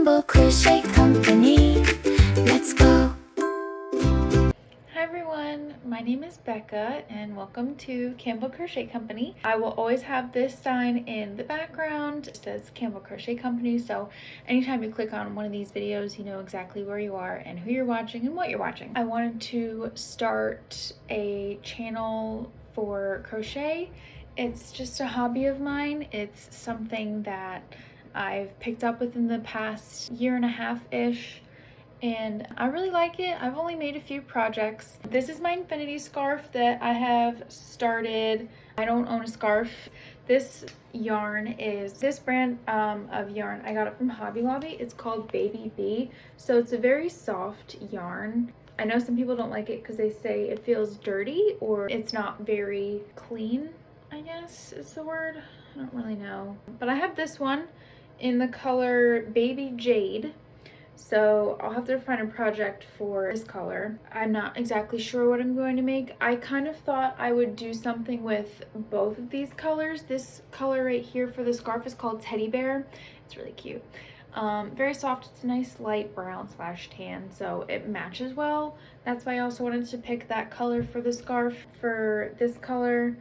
Campbell Crochet Company. Let's go. Hi everyone, my name is Becca and welcome to Campbell Crochet Company. I will always have this sign in the background. It says Campbell Crochet Company, so anytime you click on one of these videos, you know exactly where you are and who you're watching and what you're watching. I wanted to start a channel for crochet. It's just a hobby of mine. It's something that I've picked up within the past year and a half-ish, and I really like it. I've only made a few projects. This is my infinity scarf that I have started. I don't own a scarf. This yarn is this brand of yarn. I got it from Hobby Lobby. It's called Baby Bee. So it's a very soft yarn. I know some people don't like it because they say it feels dirty or it's not very clean, I guess is the word. I don't really know. But I have this one in the color Baby Jade. So I'll have to find a project for this color. I'm not exactly sure what I'm going to make. I kind of thought I would do something with both of these colors. This color right here for the scarf is called Teddy Bear. It's really cute. Very soft. It's a nice light brown / tan, so it matches well. That's why I also wanted to pick that color for the scarf. For this color,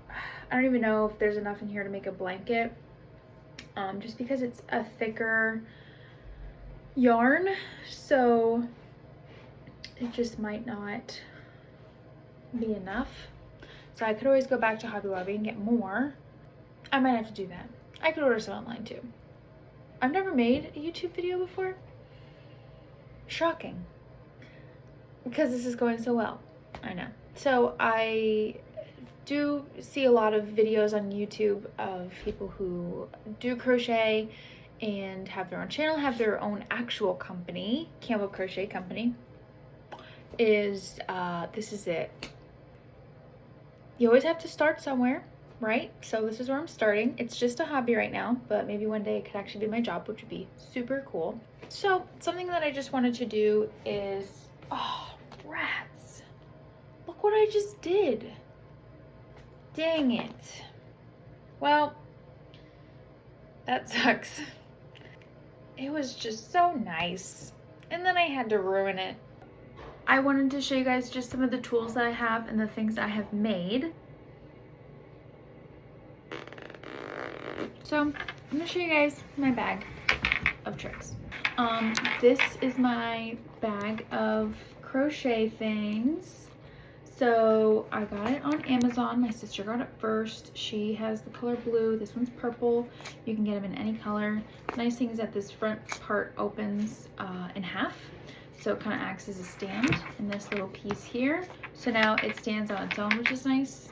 I don't even know if there's enough in here to make a blanket, just because it's a thicker yarn, so it just might not be enough. So I could always go back to Hobby Lobby and get more. I might have to do that. I could order some online too. I've never made a YouTube video before. Shocking, because this is going so well. I know. So I do see a lot of videos on YouTube of people who do crochet and have their own channel, have their own actual company. Campbell Crochet Company is this is it. You always have to start somewhere, right? So this is where I'm starting. It's just a hobby right now, but maybe one day it could actually be my job, which would be super cool. So something that I just wanted to do is, oh, rats. Look what I just did. Dang it. Well, that sucks. It was just so nice, and then I had to ruin it. I wanted to show you guys just some of the tools that I have and the things I have made. So I'm gonna show you guys my bag of tricks. This is my bag of crochet things. So I got it on Amazon. My sister got it first. She has the color blue. This one's purple. You can get them in any color. The nice thing is that this front part opens in half. So it kind of acts as a stand in this little piece here. So now it stands on its own, which is nice.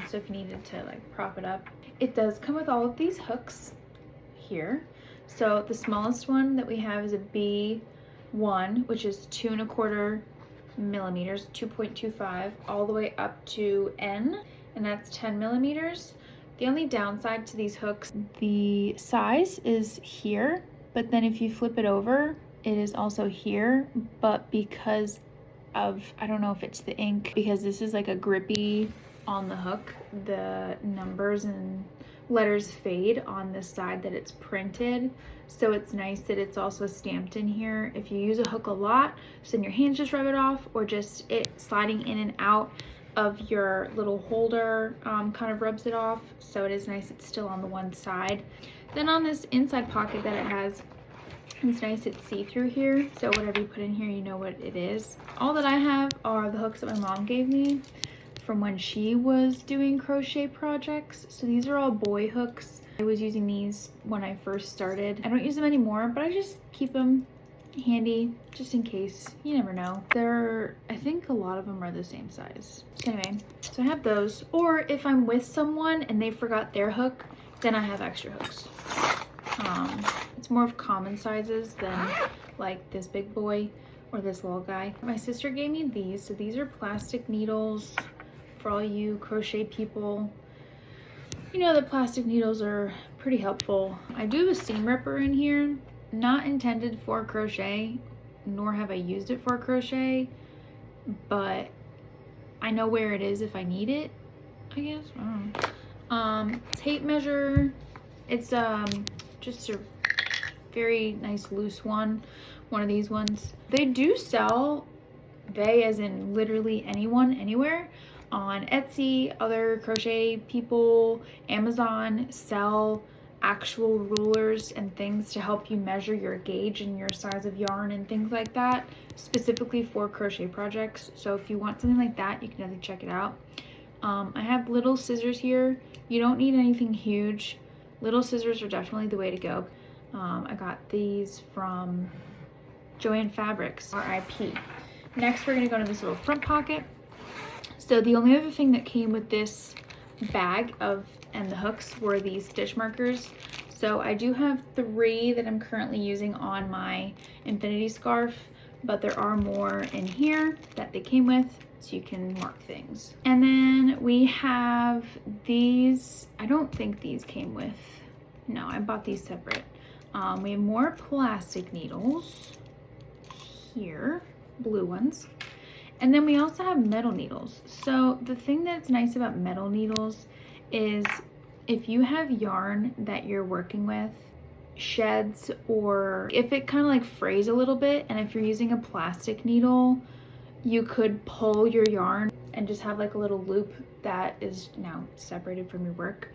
So if you needed to like prop it up. It does come with all of these hooks here. So the smallest one that we have is a B1, which is 2 1/4 millimeters, 2.25, all the way up to N, and that's 10 millimeters. The only downside to these hooks, the size is here, but then if you flip it over, it is also here, but because of, I don't know if it's the ink, because this is like a grippy on the hook, the numbers and letters fade on the side that it's printed. So it's nice that it's also stamped in here. If you use a hook a lot, so then your hands just rub it off, or just it sliding in and out of your little holder kind of rubs it off. So it is nice it's still on the one side. Then on this inside pocket that it has, it's nice it's see-through here, so whatever you put in here, you know what it is. All that I have are the hooks that my mom gave me from when she was doing crochet projects. So these are all boy hooks. I was using these when I first started. I don't use them anymore, but I just keep them handy just in case. You never know. I think a lot of them are the same size. So anyway, so I have those. Or if I'm with someone and they forgot their hook, then I have extra hooks. It's more of common sizes than like this big boy or this little guy. My sister gave me these. So these are plastic needles for all you crochet people. You know that plastic needles are pretty helpful. I do have a seam ripper in here, not intended for crochet, nor have I used it for crochet, but I know where it is if I need it, I guess. I don't know. Tape measure. It's just a very nice loose one of these ones. They do sell, they as in literally anyone, anywhere, on Etsy. Other crochet people, Amazon, sell actual rulers and things to help you measure your gauge and your size of yarn and things like that, specifically for crochet projects. So if you want something like that, you can definitely check it out. I have little scissors here. You don't need anything huge. Little scissors are definitely the way to go. I got these from Joann Fabrics, RIP. Next, we're gonna go to this little front pocket. So the only other thing that came with this bag and the hooks were these stitch markers. So I do have 3 that I'm currently using on my infinity scarf, but there are more in here that they came with, so you can mark things. And then we have these. I don't think these came with, no, I bought these separate. We have more plastic needles here, blue ones. And then we also have metal needles. So the thing that's nice about metal needles is if you have yarn that you're working with sheds, or if it kind of like frays a little bit, and if you're using a plastic needle, you could pull your yarn and just have like a little loop that is now separated from your work,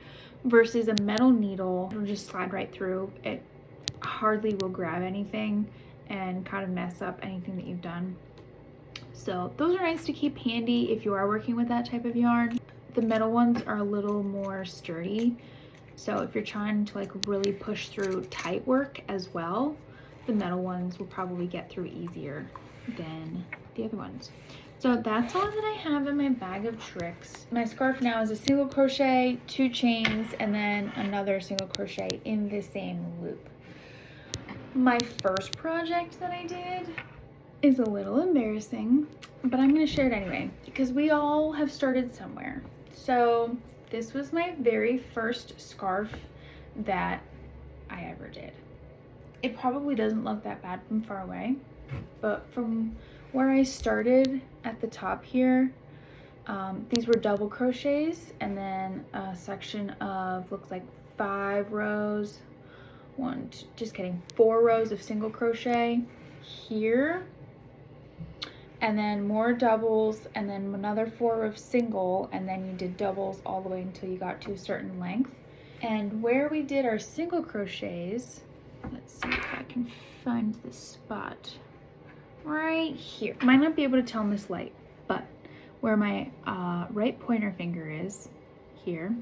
versus a metal needle, it'll just slide right through. It hardly will grab anything and kind of mess up anything that you've done. So those are nice to keep handy if you are working with that type of yarn. The metal ones are a little more sturdy, so if you're trying to like really push through tight work as well, the metal ones will probably get through easier than the other ones. So that's all that I have in my bag of tricks. My scarf now is a single crochet, 2 chains, and then another single crochet in the same loop. My first project that I did is a little embarrassing, but I'm going to share it anyway because we all have started somewhere. So this was my very first scarf that I ever did. It probably doesn't look that bad from far away, but from where I started at the top here, these were double crochets, and then a section of, looks like 5 rows, 4 rows of single crochet here, and then more doubles, and then another 4 of single, and then you did doubles all the way until you got to a certain length. And where we did our single crochets, let's see if I can find the spot right here. Might not be able to tell in this light, but where my right pointer finger is here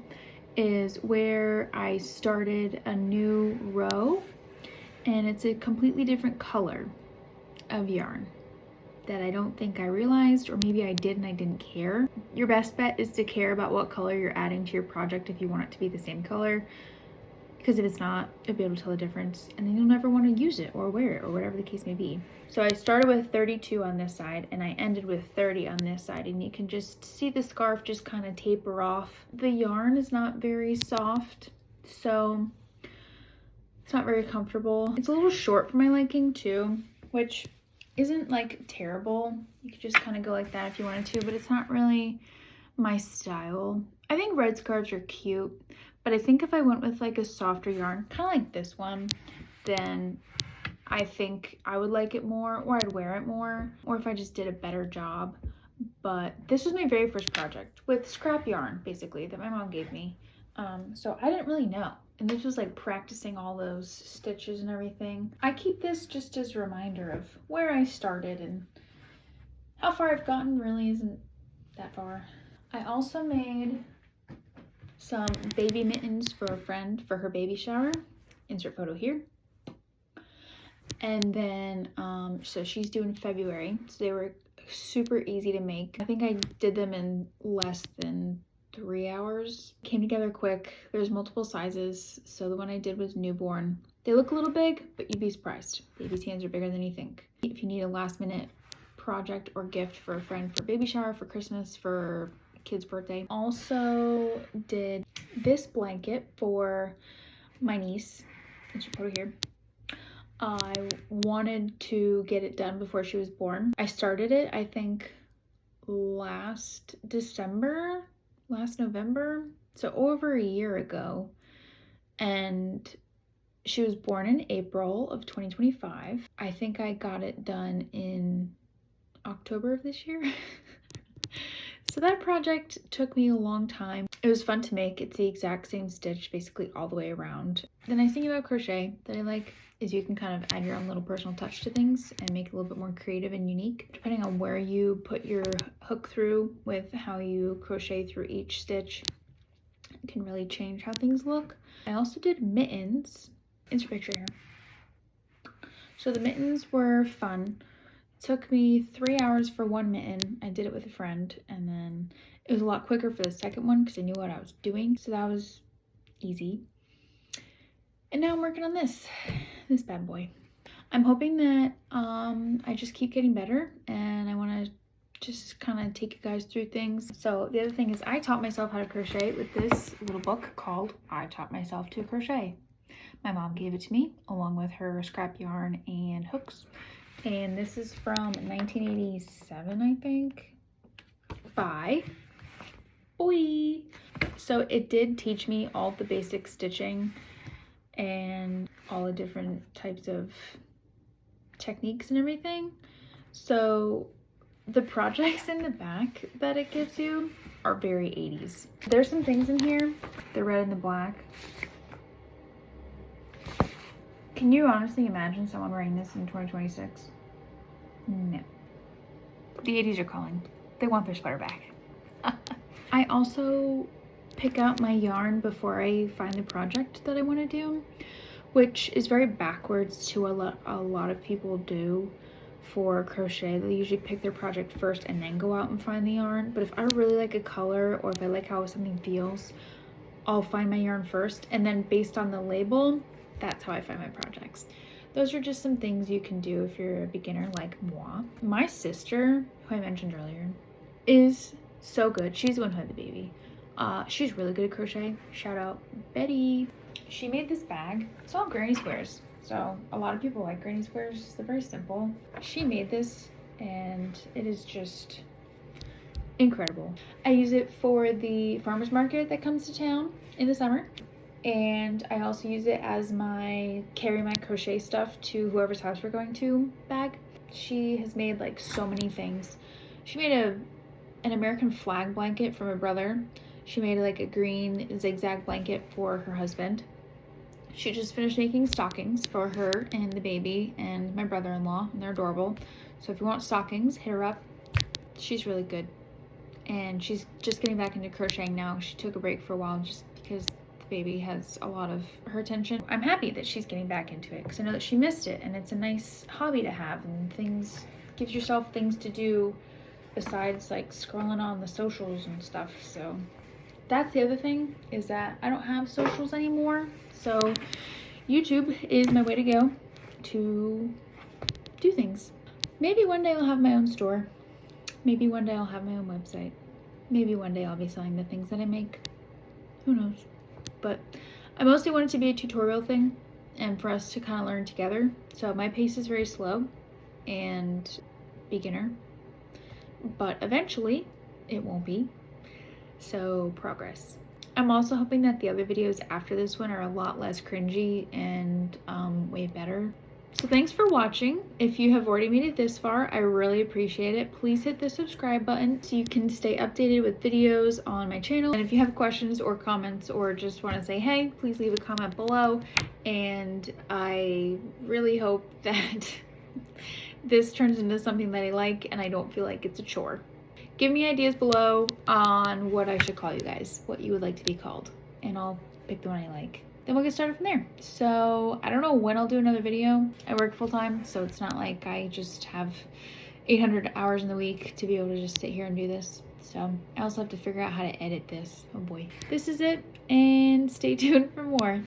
is where I started a new row, and it's a completely different color of yarn that I don't think I realized, or maybe I did and I didn't care. Your best bet is to care about what color you're adding to your project if you want it to be the same color, because if it's not, you'll be able to tell the difference, and then you'll never want to use it or wear it or whatever the case may be. So I started with 32 on this side and I ended with 30 on this side, and you can just see the scarf just kind of taper off. The yarn is not very soft, so it's not very comfortable. It's a little short for my liking too, which isn't like terrible. You could just kind of go like that if you wanted to, but it's not really my style. I think red scarves are cute, but I think if I went with like a softer yarn, kind of like this one, then I think I would like it more, or I'd wear it more, or if I just did a better job. But this was my very first project with scrap yarn, basically, that my mom gave me. So I didn't really know. And this was like practicing all those stitches and everything. I keep this just as a reminder of where I started, and how far I've gotten really isn't that far. I also made some baby mittens for a friend for her baby shower. Insert photo here. And then, so she's due in February. So they were super easy to make. I think I did them in less than 3 hours. Came together quick. There's multiple sizes. So the one I did was newborn. They look a little big, but you'd be surprised. Baby's hands are bigger than you think. If you need a last minute project or gift for a friend for baby shower, for Christmas, for a kid's birthday. Also did this blanket for my niece. Insert photo here. I wanted to get it done before she was born. I started it, I think, last November, so over a year ago. And She was born in April of 2025. I think I got it done in October of this year. So that project took me a long time. It was fun to make. It's the exact same stitch basically all the way around. The nice thing about crochet that I like is you can kind of add your own little personal touch to things and make it a little bit more creative and unique. Depending on where you put your hook through with how you crochet through each stitch, it can really change how things look. I also did mittens. Insert picture here. So the mittens were fun. Took me 3 hours for one mitten. I did it with a friend, and then it was a lot quicker for the second one because I knew what I was doing, so that was easy. And now I'm working on this bad boy. I'm hoping that I just keep getting better, and I want to just kind of take you guys through things. So the other thing is I taught myself how to crochet with this little book called I Taught Myself to Crochet. My mom gave it to me along with her scrap yarn and hooks. And this is from 1987, I think, by Boy. So it did teach me all the basic stitching and all the different types of techniques and everything. So the projects in the back that it gives you are very 80s. There's some things in here, the red and the black. Can you honestly imagine someone wearing this in 2026? No. The 80s are calling. They want their sweater back. I also pick out my yarn before I find the project that I want to do, which is very backwards to a lot of people do for crochet. They usually pick their project first and then go out and find the yarn. But if I really like a color or if I like how something feels, I'll find my yarn first, and then based on the label, that's how I find my projects. Those are just some things you can do if you're a beginner like moi. My sister, who I mentioned earlier, is so good. She's the one who had the baby. She's really good at crochet. Shout out Betty. She made this bag. It's all granny squares. So a lot of people like granny squares. They're very simple. She made this and it is just incredible. I use it for the farmer's market that comes to town in the summer. And I also use it as my carry my crochet stuff to whoever's house we're going to bag. She has made like so many things. She made an American flag blanket for my brother. She made like a green zigzag blanket for her husband. She just finished making stockings for her and the baby and my brother-in-law, and they're adorable. So if you want stockings, hit her up. She's really good. And she's just getting back into crocheting now. She took a break for a while just because baby has a lot of her attention. I'm happy that she's getting back into it because I know that she missed it, and it's a nice hobby to have, and things gives yourself things to do besides like scrolling on the socials and stuff. So that's the other thing, is that I don't have socials anymore, so YouTube is my way to go to do things. Maybe one day I'll have my own store. Maybe one day I'll have my own website. Maybe one day I'll be selling the things that I make. Who knows? But I mostly want it to be a tutorial thing and for us to kind of learn together. So my pace is very slow and beginner, but eventually it won't be. So progress. I'm also hoping that the other videos after this one are a lot less cringy and way better. So thanks for watching. If you have already made it this far, I really appreciate it. Please hit the subscribe button so you can stay updated with videos on my channel. And if you have questions or comments or just want to say hey, please leave a comment below. And I really hope that this turns into something that I like and I don't feel like it's a chore. Give me ideas below on what I should call you guys, what you would like to be called, and I'll pick the one I like. Then we'll get started from there. So I don't know when I'll do another video. I work full time, so it's not like I just have 800 hours in the week to be able to just sit here and do this. So I also have to figure out how to edit this. Oh boy. This is it, and stay tuned for more.